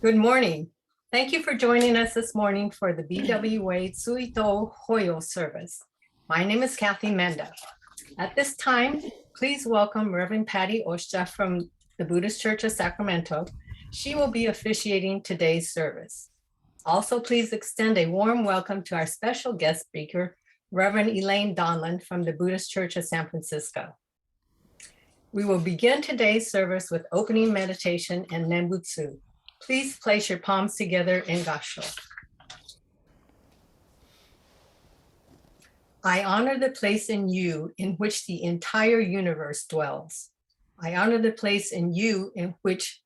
Good morning. Thank you for joining us this morning for the BWA Tsuitou Hoyo service. My name is Kathy Menda. At this time, please welcome Reverend Patty Osha from the Buddhist Church of Sacramento. She will be officiating today's service. Also, please extend a warm welcome to our special guest speaker, Reverend Elaine Donlin from the Buddhist Church of San Francisco. We will begin today's service with opening meditation and Nembutsu. Please place your palms together in Gassho. I honor the place in you in which the entire universe dwells. I honor the place in you in which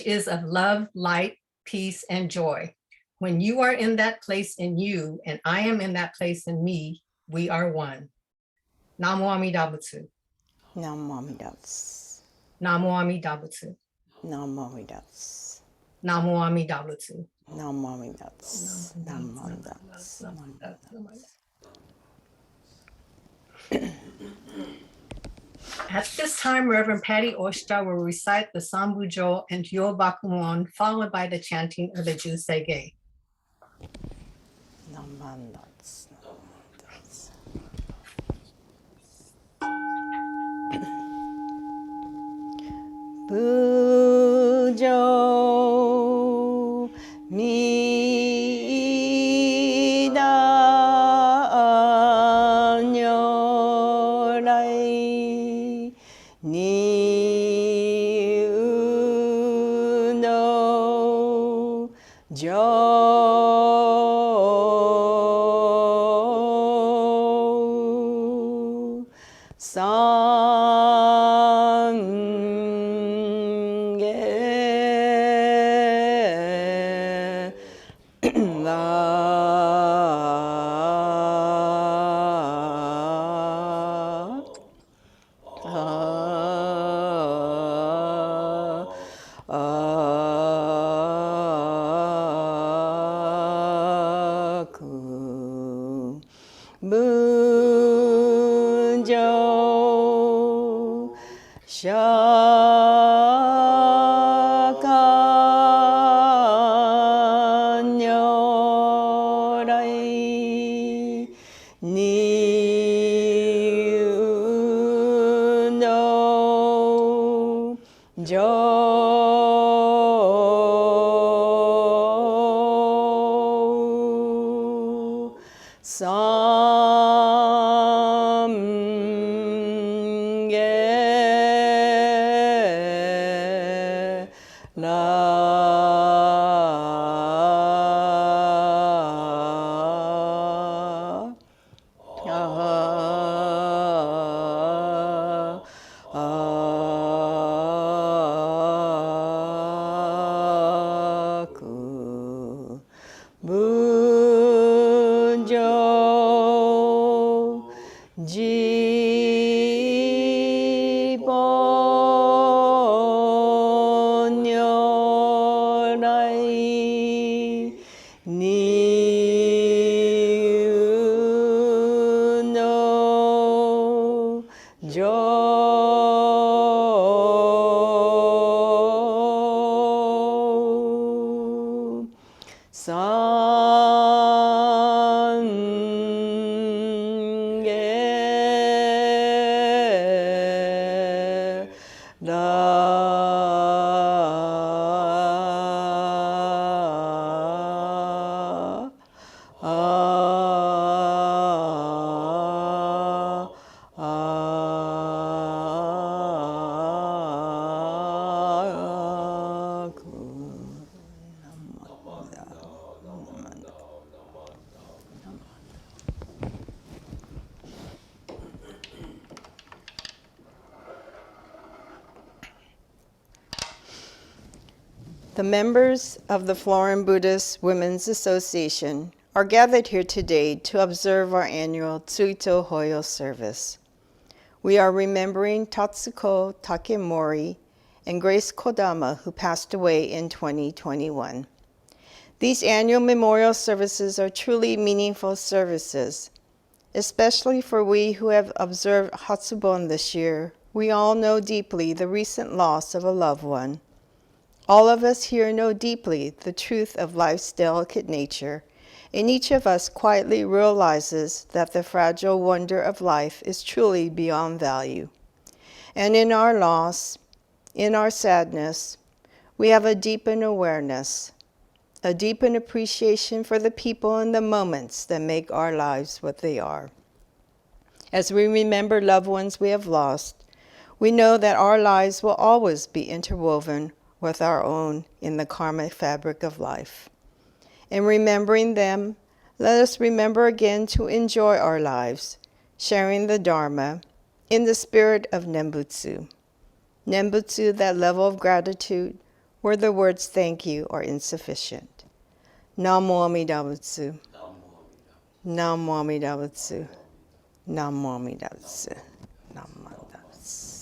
is of love, light, peace, and joy. When you are in that place in you and I am in that place in me, we are one. Namo Amida Butsu. Namo Amida Butsu. Namo Amida Butsu. Namo Amida Butsu. Namo Amida Butsu. Namo Amida Butsu. Namo Amida Butsu. At this time, Reverend Patty Oshita will recite the Sambujo and Yobakumon, followed by the chanting of the Jusei. Bujo Mida Nyorai Ni Uno Jo The members of the Florin Buddhist Women's Association are gathered here today to observe our annual Tsuitou Hoyo service. We are remembering Tatsuko Takemori and Grace Kodama, who passed away in 2021. These annual memorial services are truly meaningful services, especially for we who have observed Hatsubon this year. We all know deeply the recent loss of a loved one. All of us here know deeply the truth of life's delicate nature, and each of us quietly realizes that the fragile wonder of life is truly beyond value. And in our loss, in our sadness, we have a deepened awareness, a deepened appreciation for the people and the moments that make our lives what they are. As we remember loved ones we have lost, we know that our lives will always be interwoven with our own in the karmic fabric of life. In remembering them, let us remember again to enjoy our lives, sharing the Dharma in the spirit of Nembutsu. Nembutsu, that level of gratitude where the words thank you are insufficient. Namo Amida Butsu. Namo Amida Butsu. Namo Amida Butsu. Namo Amida Butsu.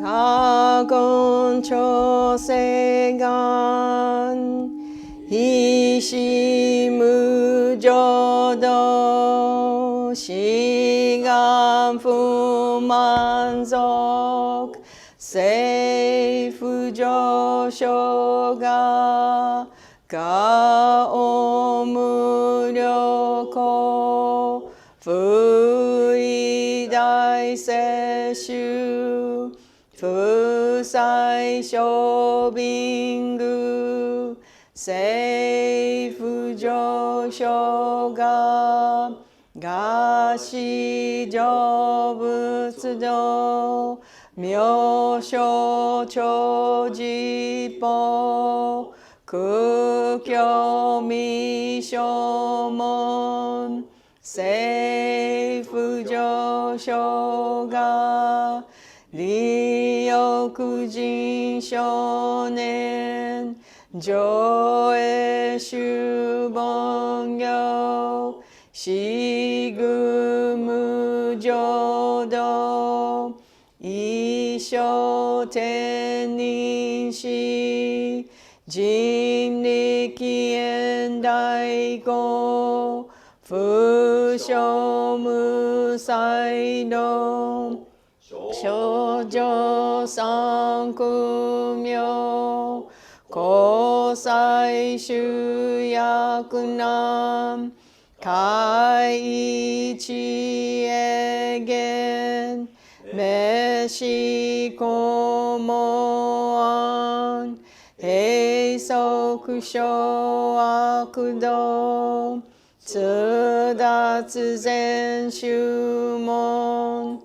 Gagon chosegan hishimu jodo shigan fumanzok seifu josho ga gao muryoko fui dai seshu Fusai shobingu, seifu josho ga, gashi jobutsudo, myosho chojipo, kukyo mishomon, seifu josho ga, Ryokujin shonen joe shubongyo shigumu jodo isho teninshi jimniki endaigo fusho musaido Shoujo sankumyo kosai shuyakunam kai ichi egen meshi komoan heisoku sho akudo tsudatsu zen shumon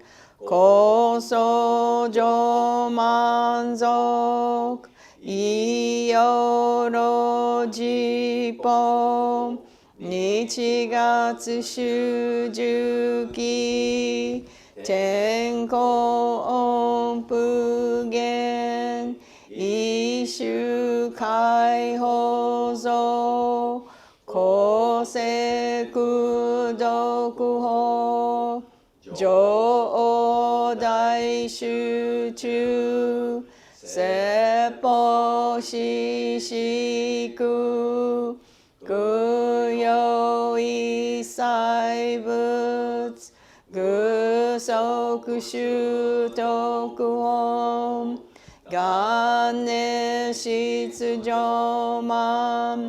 Koso jo manzok iyoro jipo nichigatsu shujuki tenko onpu gen ishu kai hozo koseku dokuho jo dai shuchu seppo shishiku kuyo isai butsu gusoku shutoku hon ganne shitsujo man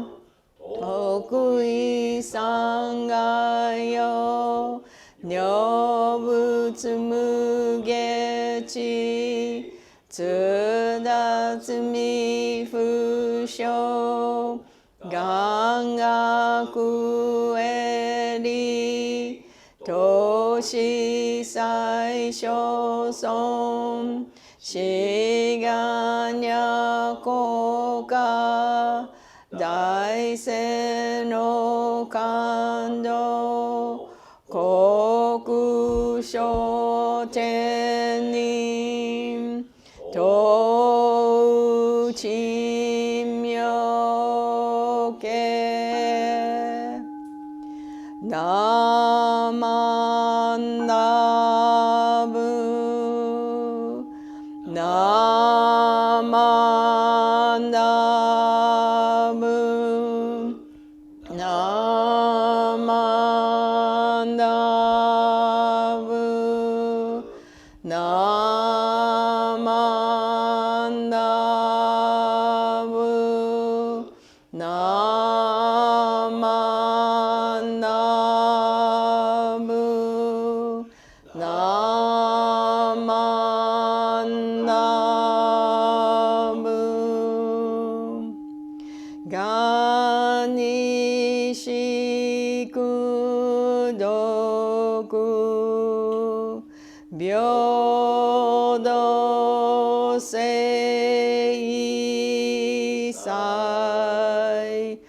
tokui sangayo Nyobutsu mugechi tsudatsu mifusho gangaku eri toshi sai shoson shiganya koka daisen no 만도 고구쇼제님 도우침묘계 나만다부 나만다부 나만다부 나만다부 나만다부 나만다부 가니시구도구 묘도세이사이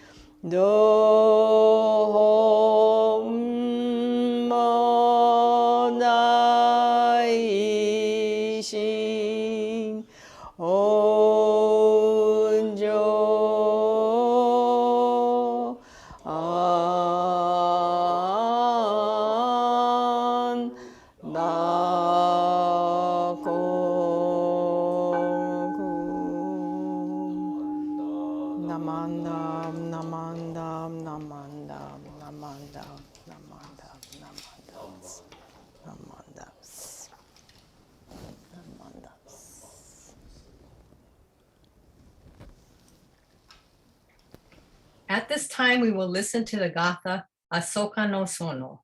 도홈모나이신 온조 안 나고구 나만담 나만담 나만담 나만담 나만담 나만담 나만담 At this time, we will listen to the Gatha Asoka no Sono.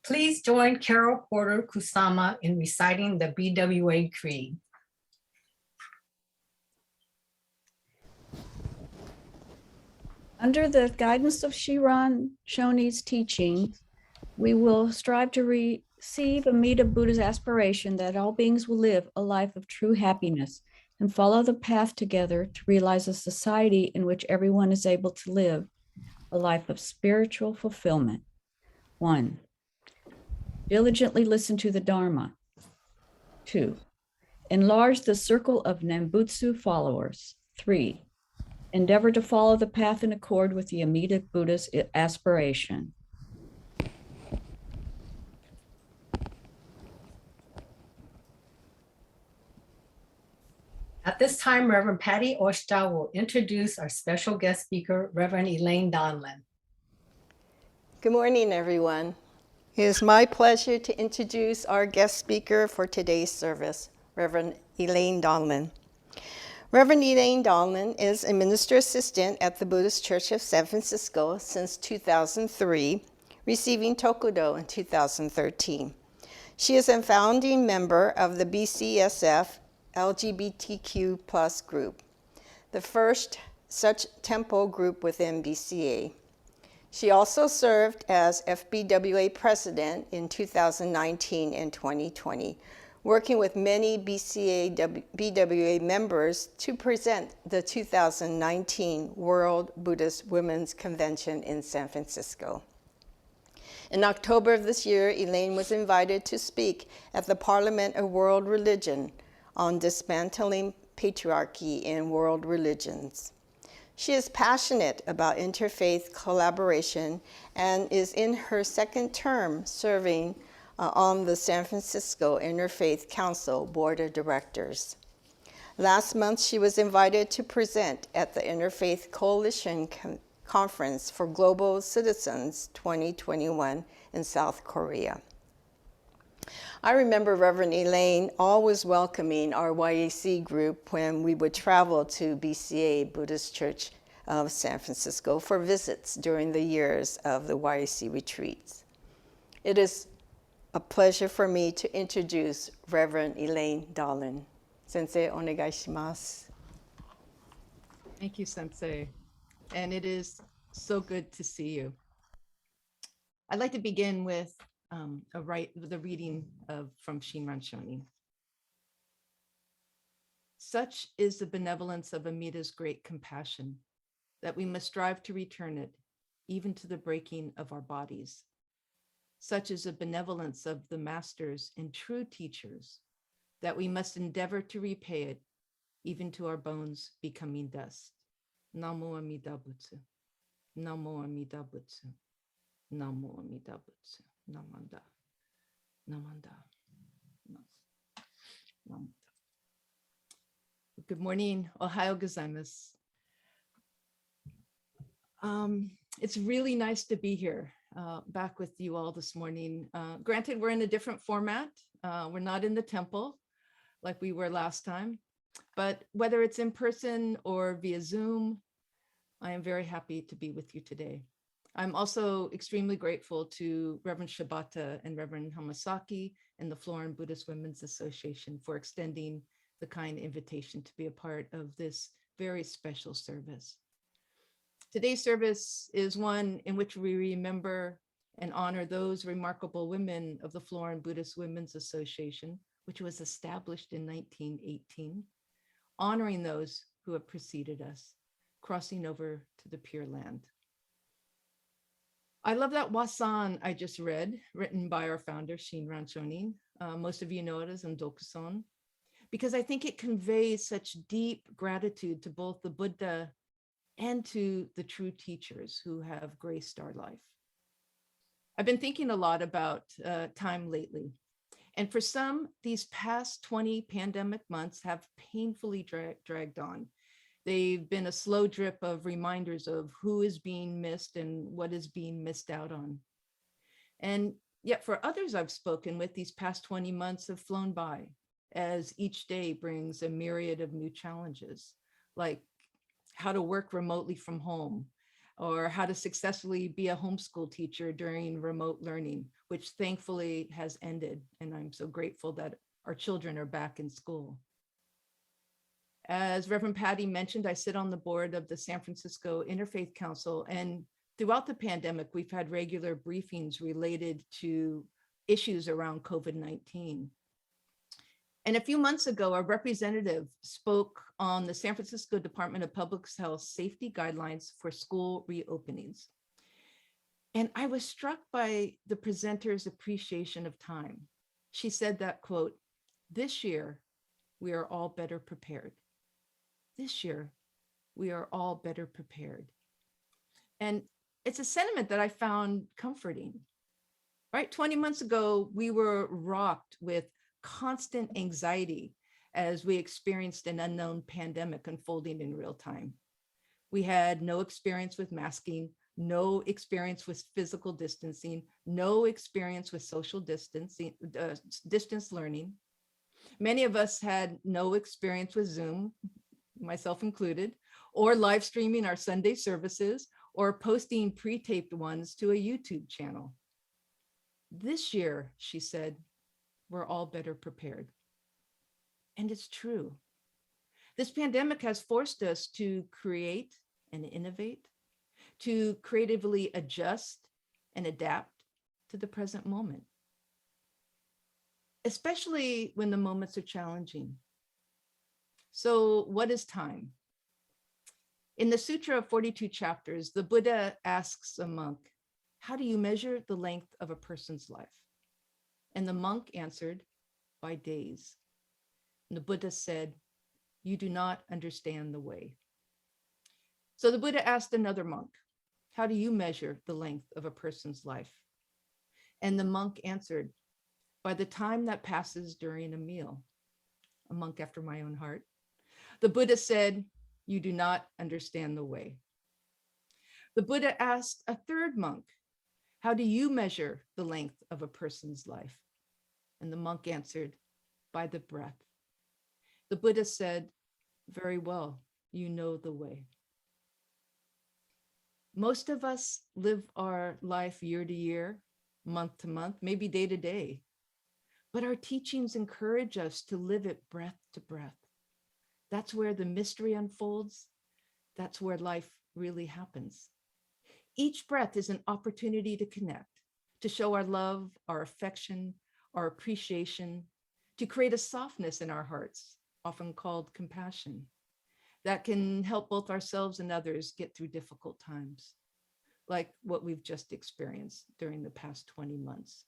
Please join Carol Porter Kusama in reciting the BWA Creed. Under the guidance of Shiran Shoni's teachings, we will strive to receive Amida Buddha's aspiration that all beings will live a life of true happiness and follow the path together to realize a society in which everyone is able to live a life of spiritual fulfillment. 1. Diligently listen to the Dharma. 2. Enlarge the circle of Nembutsu followers. 3. Endeavor to follow the path in accord with the Amida Buddha's aspiration. At this time, Reverend Patty Oshta will introduce our special guest speaker, Reverend Elaine Donlin. Good morning, everyone. It is my pleasure to introduce our guest speaker for today's service, Reverend Elaine Donlin. Reverend Elaine Donlin is a minister assistant at the Buddhist Church of San Francisco since 2003, receiving Tokudo in 2013. She is a founding member of the BCSF LGBTQ plus group, the first such temple group within BCA. She also served as FBWA president in 2019 and 2020, working with many BWA members to present the 2019 World Buddhist Women's Convention in San Francisco. In October of this year, Elaine was invited to speak at the Parliament of World Religion on dismantling patriarchy in world religions. She is passionate about interfaith collaboration and is in her second term serving on the San Francisco Interfaith Council Board of Directors. Last month, she was invited to present at the Interfaith Coalition Conference for Global Citizens 2021 in South Korea. I remember Reverend Elaine always welcoming our YAC group when we would travel to BCA, Buddhist Church of San Francisco, for visits during the years of the YAC retreats. It is a pleasure for me to introduce Reverend Elaine Donlin. Sensei, onegai shimasu. Thank you, Sensei. And it is so good to see you. I'd like to begin with the reading from Shinran Shonin. Such is the benevolence of Amida's great compassion that we must strive to return it, even to the breaking of our bodies. Such is the benevolence of the masters and true teachers that we must endeavor to repay it, even to our bones becoming dust. Namo Amida Butsu. Namo Amida Butsu. Namo Amida Butsu. Namanda. Namanda. Namanda. Good morning. Ohayo gozaimasu. It's really nice to be here, back with you all this morning. Granted, we're in a different format. We're not in the temple like we were last time, but whether it's in person or via Zoom, I am very happy to be with you today. I'm also extremely grateful to Reverend Shibata and Reverend Hamasaki and the Florin Buddhist Women's Association for extending the kind invitation to be a part of this very special service. Today's service is one in which we remember and honor those remarkable women of the Florin Buddhist Women's Association, which was established in 1918, honoring those who have preceded us, crossing over to the Pure Land. I love that wasan I just read, written by our founder, Shinran Shonin. Most of you know it as Ndokuson, because I think it conveys such deep gratitude to both the Buddha and to the true teachers who have graced our life. I've been thinking a lot about time lately. And for some, these past 20 pandemic months have painfully dragged on. They've been a slow drip of reminders of who is being missed and what is being missed out on. And yet for others I've spoken with, these past 20 months have flown by as each day brings a myriad of new challenges, like how to work remotely from home, or how to successfully be a homeschool teacher during remote learning, which thankfully has ended. And I'm so grateful that our children are back in school. As Reverend Patty mentioned, I sit on the board of the San Francisco Interfaith Council, and throughout the pandemic, we've had regular briefings related to issues around COVID-19. And a few months ago, a representative spoke on the San Francisco Department of Public Health safety guidelines for school reopenings. And I was struck by the presenter's appreciation of time. She said that, quote, "This year, we are all better prepared. This year, we are all better prepared." And it's a sentiment that I found comforting, right? 20 months ago, we were rocked with constant anxiety as we experienced an unknown pandemic unfolding in real time. We had no experience with masking, no experience with physical distancing, no experience with social distancing, distance learning. Many of us had no experience with Zoom, myself included, or live streaming our Sunday services, or posting pre-taped ones to a YouTube channel. This year, she said, we're all better prepared. And it's true. This pandemic has forced us to create and innovate, to creatively adjust and adapt to the present moment, especially when the moments are challenging. So what is time? In the Sutra of 42 Chapters, the Buddha asks a monk, "How do you measure the length of a person's life?" And the monk answered, "By days." And the Buddha said, "You do not understand the way." So the Buddha asked another monk, "How do you measure the length of a person's life?" And the monk answered, "By the time that passes during a meal." A monk after my own heart. The Buddha said, "You do not understand the way." The Buddha asked a third monk, "How do you measure the length of a person's life?" And the monk answered, "By the breath." The Buddha said, "Very well, you know the way." Most of us live our life year to year, month to month, maybe day to day, but our teachings encourage us to live it breath to breath. That's where the mystery unfolds. That's where life really happens. Each breath is an opportunity to connect, to show our love, our affection, our appreciation, to create a softness in our hearts, often called compassion, that can help both ourselves and others get through difficult times, like what we've just experienced during the past 20 months.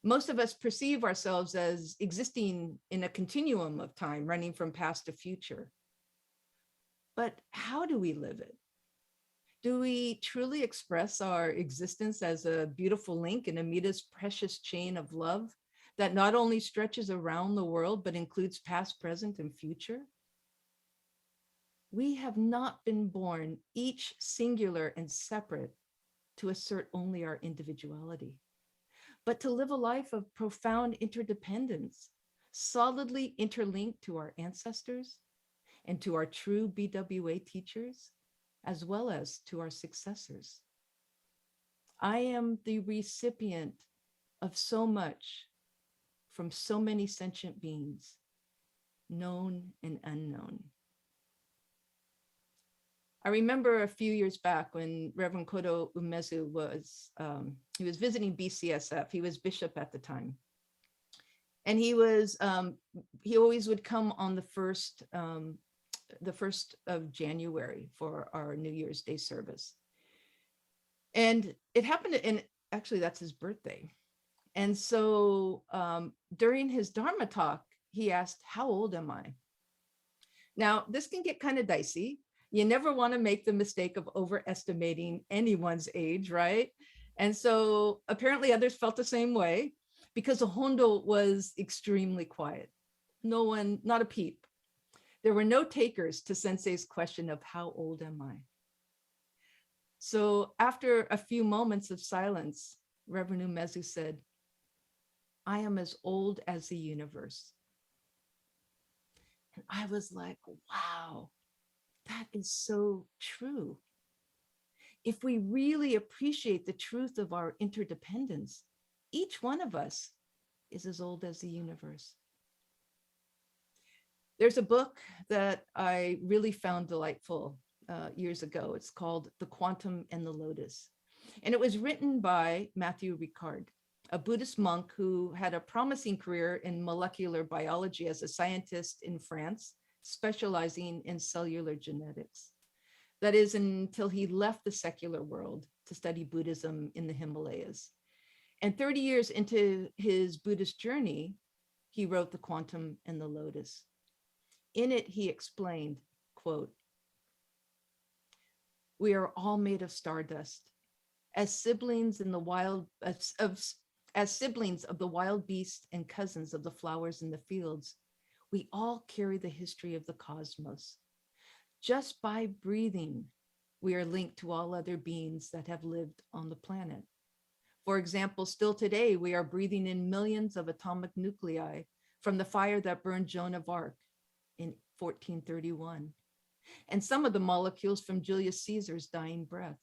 Most of us perceive ourselves as existing in a continuum of time, running from past to future. But how do we live it? Do we truly express our existence as a beautiful link in Amita's precious chain of love that not only stretches around the world, but includes past, present, and future? We have not been born each singular and separate to assert only our individuality, but to live a life of profound interdependence, solidly interlinked to our ancestors and to our true BWA teachers, as well as to our successors. I am the recipient of so much from so many sentient beings, known and unknown. I remember a few years back when Reverend Kodo Umezu was, he was visiting BCSF. He was bishop at the time. And he always would come on the 1st of January for our New Year's Day service. And it happened, and actually that's his birthday. And so during his Dharma talk, he asked, "How old am I?" Now, this can get kind of dicey. You never want to make the mistake of overestimating anyone's age, right? And so apparently others felt the same way because the Hondo was extremely quiet. No one, not a peep. There were no takers to Sensei's question of how old am I? So after a few moments of silence, Reverend Umezu said, "I am as old as the universe." And I was like, wow, that is so true. If we really appreciate the truth of our interdependence, each one of us is as old as the universe. There's a book that I really found delightful years ago. It's called The Quantum and the Lotus. And it was written by Matthew Ricard, a Buddhist monk who had a promising career in molecular biology as a scientist in France, specializing in cellular genetics. That is, until he left the secular world to study Buddhism in the Himalayas. And 30 years into his Buddhist journey, he wrote The Quantum and the Lotus. In it, he explained, quote, "We are all made of stardust. As siblings in the wild, as siblings of the wild beasts and cousins of the flowers in the fields, we all carry the history of the cosmos. Just by breathing, we are linked to all other beings that have lived on the planet. For example, still today, we are breathing in millions of atomic nuclei from the fire that burned Joan of Arc in 1431, and some of the molecules from Julius Caesar's dying breath.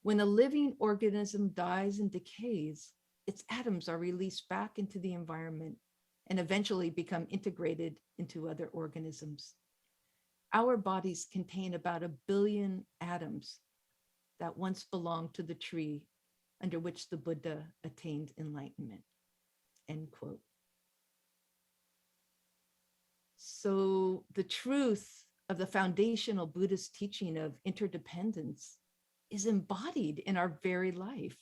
When a living organism dies and decays, its atoms are released back into the environment and eventually become integrated into other organisms. Our bodies contain about 1 billion atoms that once belonged to the tree under which the Buddha attained enlightenment," end quote. So the truth of the foundational Buddhist teaching of interdependence is embodied in our very life.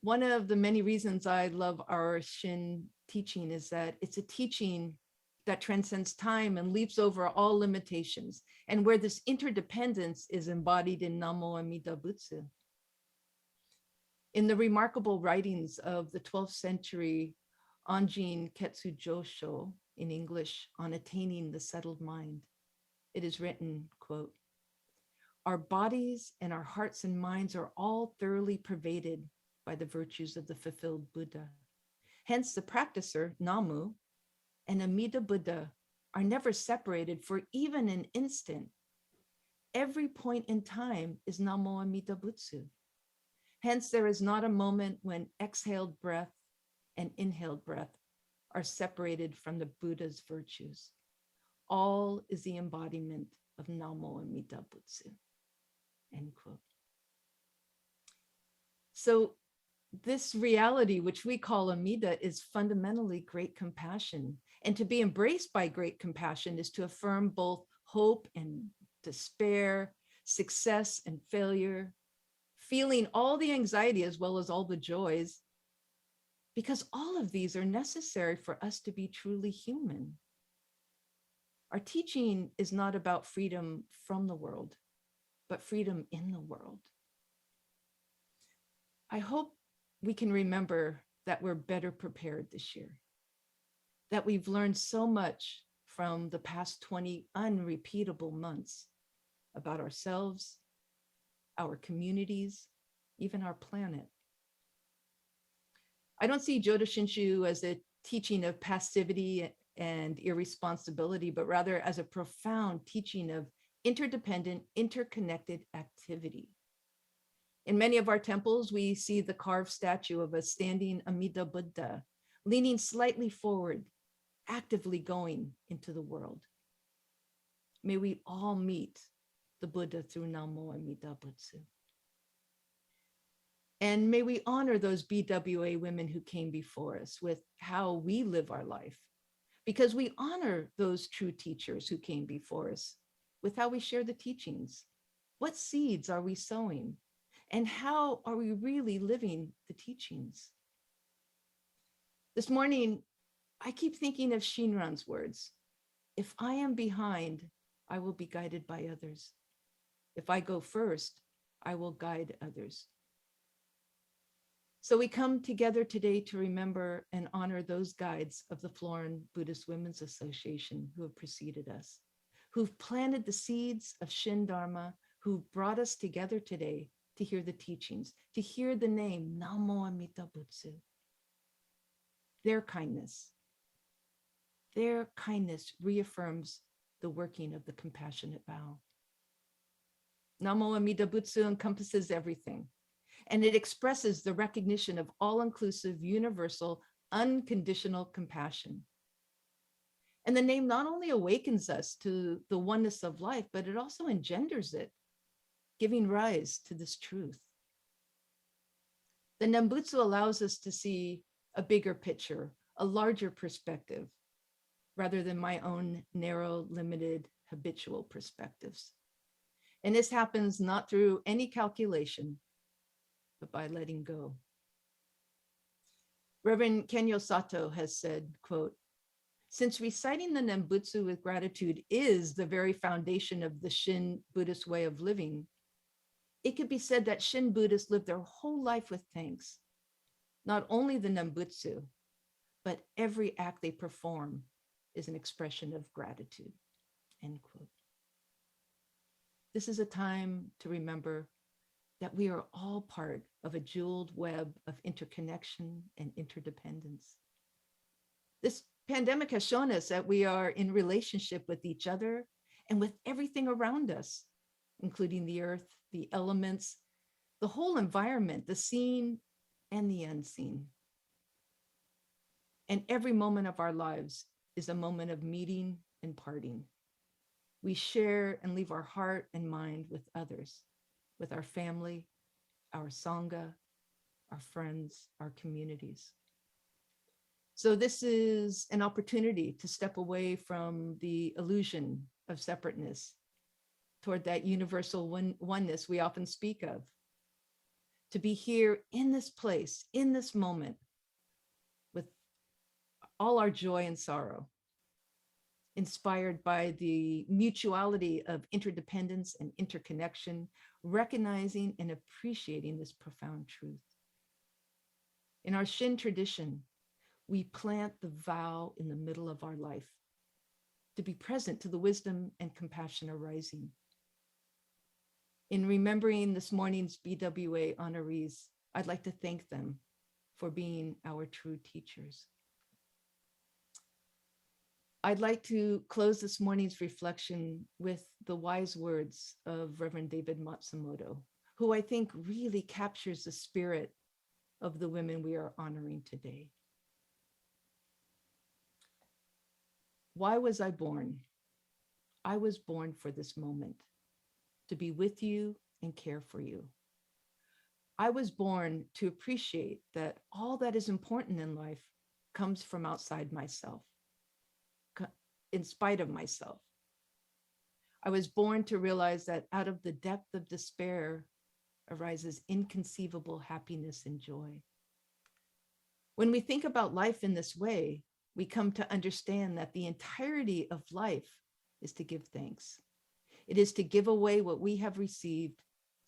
One of the many reasons I love our Shin teaching is that it's a teaching that transcends time and leaps over all limitations, and where this interdependence is embodied in Namo Amida Butsu. In the remarkable writings of the 12th century Anjin Ketsu Josho, in English, on attaining the settled mind, it is written, quote, "Our bodies and our hearts and minds are all thoroughly pervaded by the virtues of the fulfilled Buddha. Hence the practicer, Namu, and Amida Buddha are never separated for even an instant. Every point in time is Namo Amida Butsu. Hence there is not a moment when exhaled breath and inhaled breath are separated from the Buddha's virtues. All is the embodiment of Namo Amida Butsu," end quote. So this reality, which we call Amida, is fundamentally great compassion. And to be embraced by great compassion is to affirm both hope and despair, success and failure, feeling all the anxiety as well as all the joys, because all of these are necessary for us to be truly human. Our teaching is not about freedom from the world, but freedom in the world. I hope we can remember that we're better prepared this year, that we've learned so much from the past 20 unrepeatable months about ourselves, our communities, even our planet. I don't see Jodo Shinshu as a teaching of passivity and irresponsibility, but rather as a profound teaching of interdependent, interconnected activity. In many of our temples, we see the carved statue of a standing Amida Buddha, leaning slightly forward, actively going into the world. May we all meet the Buddha through Namo Amida Butsu. And may we honor those BWA women who came before us with how we live our life, because we honor those true teachers who came before us with how we share the teachings. What seeds are we sowing? And how are we really living the teachings? This morning, I keep thinking of Shinran's words. If I am behind, I will be guided by others. If I go first, I will guide others. So we come together today to remember and honor those guides of the Florin Buddhist Women's Association who have preceded us, who've planted the seeds of Shin Dharma, who brought us together today to hear the teachings, to hear the name Namo Amida Butsu. Their kindness reaffirms the working of the compassionate vow. Namo Amida Butsu encompasses everything, and it expresses the recognition of all-inclusive, universal, unconditional compassion. And the name not only awakens us to the oneness of life, but it also engenders it, giving rise to this truth. The Nembutsu allows us to see a bigger picture, a larger perspective, rather than my own narrow, limited, habitual perspectives. And this happens not through any calculation, but by letting go. Reverend Kenyo Sato has said, quote, "Since reciting the Nembutsu with gratitude is the very foundation of the Shin Buddhist way of living, it could be said that Shin Buddhists live their whole life with thanks. Not only the Nembutsu, but every act they perform is an expression of gratitude," end quote. This is a time to remember that we are all part of a jeweled web of interconnection and interdependence. This pandemic has shown us that we are in relationship with each other and with everything around us, including the earth, the elements, the whole environment, the seen and the unseen. And every moment of our lives is a moment of meeting and parting. We share and leave our heart and mind with others, with our family, our Sangha, our friends, our communities. So this is an opportunity to step away from the illusion of separateness toward that universal oneness we often speak of, to be here in this place, in this moment, with all our joy and sorrow, inspired by the mutuality of interdependence and interconnection, recognizing and appreciating this profound truth. In our Shin tradition, we plant the vow in the middle of our life to be present to the wisdom and compassion arising. In remembering this morning's BWA honorees, I'd like to thank them for being our true teachers. I'd like to close this morning's reflection with the wise words of Reverend David Matsumoto, who I think really captures the spirit of the women we are honoring today. Why was I born? I was born for this moment, to be with you and care for you. I was born to appreciate that all that is important in life comes from outside myself, in spite of myself. I was born to realize that out of the depth of despair arises inconceivable happiness and joy. When we think about life in this way, we come to understand that the entirety of life is to give thanks. It is to give away what we have received,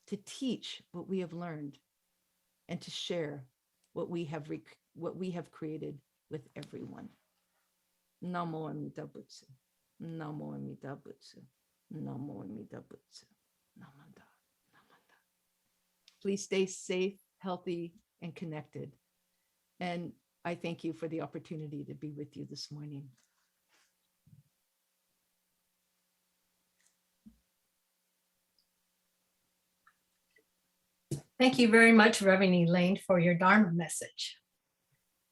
to teach what we have learned, and to share what we have created with everyone. Namo Amida Butsu. Namo Amida Butsu. Namo Amida Butsu. Namanda. Namanda. Please stay safe, healthy, and connected. And I thank you for the opportunity to be with you this morning. Thank you very much, Reverend Elaine, for your Dharma message.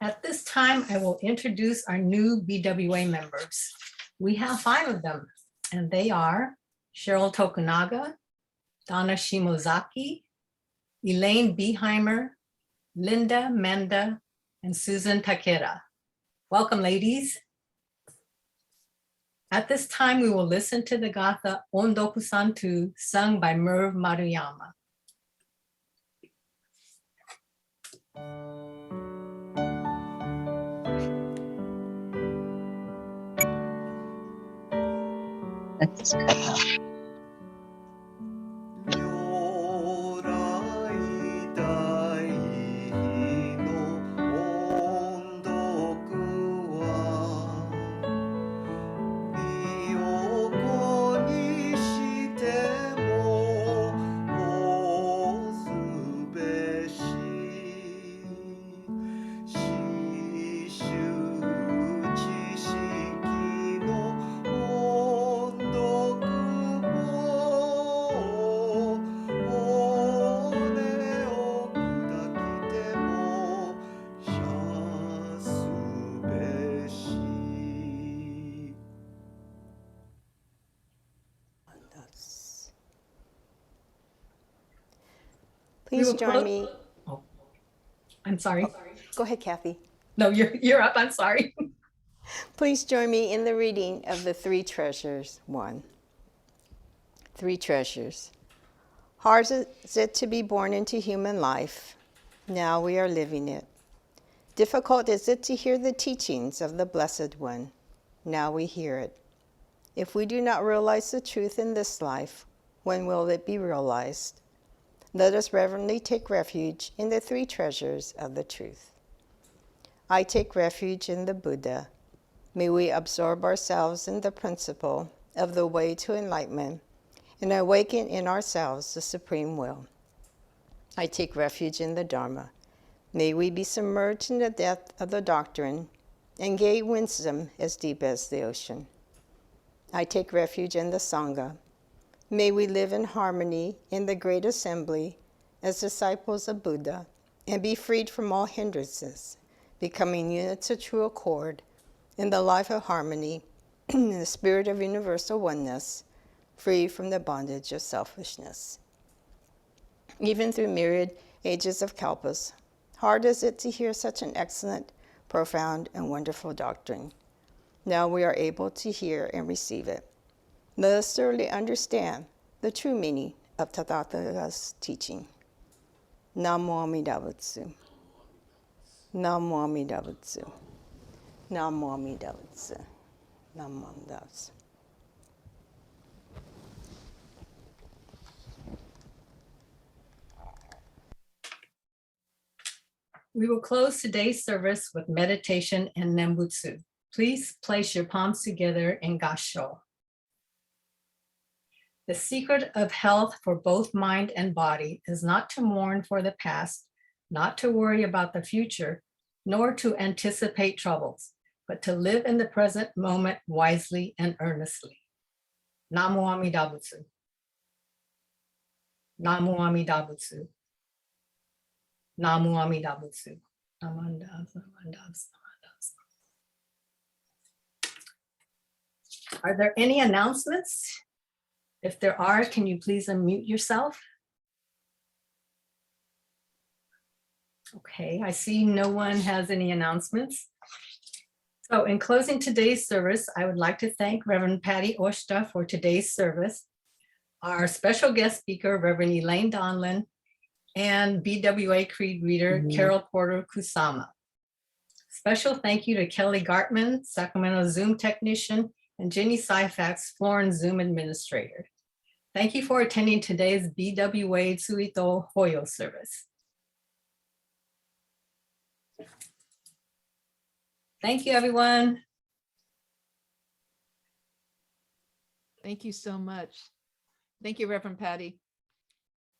At this time, I will introduce our new BWA members. We have 5 of them, and they are Cheryl Tokunaga, Donna Shimozaki, Elaine Beheimer, Linda Menda, and Susan Takeda. Welcome, ladies. At this time, we will listen to the Gatha Ondoku Santu sung by Merv Maruyama. Let's go. 如来大悲の音読は身を粉にしても恐すべし四種知識の音読 Please will join close- me. Oh, I'm sorry. Go ahead, Kathy. No, you're up. I'm sorry. Please join me in the reading of the three treasures. 1. Three treasures. Hard is it to be born into human life. Now we are living it. Difficult is it to hear the teachings of the Blessed One. Now we hear it. If we do not realize the truth in this life, when will it be realized? Let us reverently take refuge in the three treasures of the truth. I take refuge in the Buddha. May we absorb ourselves in the principle of the way to enlightenment and awaken in ourselves the supreme will. I take refuge in the Dharma. May we be submerged in the depth of the doctrine and gain wisdom as deep as the ocean. I take refuge in the Sangha. May we live in harmony in the great assembly as disciples of Buddha and be freed from all hindrances, becoming units of true accord in the life of harmony, in the spirit of universal oneness, free from the bondage of selfishness. Even through myriad ages of kalpas, hard is it to hear such an excellent, profound, and wonderful doctrine. Now we are able to hear and receive it. Let us thoroughly understand the true meaning of Tathagata's teaching. Namo Amida Butsu. Namo Amida Butsu. Namo Amida Butsu. Namo Amida Butsu. We will close today's service with meditation and Nembutsu. Please place your palms together in Gassho. The secret of health for both mind and body is not to mourn for the past, not to worry about the future, nor to anticipate troubles, but to live in the present moment wisely and earnestly. Namo Amida Butsu. Namo Amida Butsu. Namo Amida Butsu. Are there any announcements? If there are, can you please unmute yourself? Okay, I see no one has any announcements. So in closing today's service, I would like to thank Reverend Patty Oshta for today's service, our special guest speaker, Reverend Elaine Donlin, and BWA Creed reader, Carol Porter Kusama. Special thank you to Kelly Gartman, Sacramento Zoom technician, and Jenny Syfax, Florin Zoom administrator. Thank you for attending today's BWA Tsuitou Hoyo service. Thank you, everyone. Thank you so much. Thank you, Reverend Patty.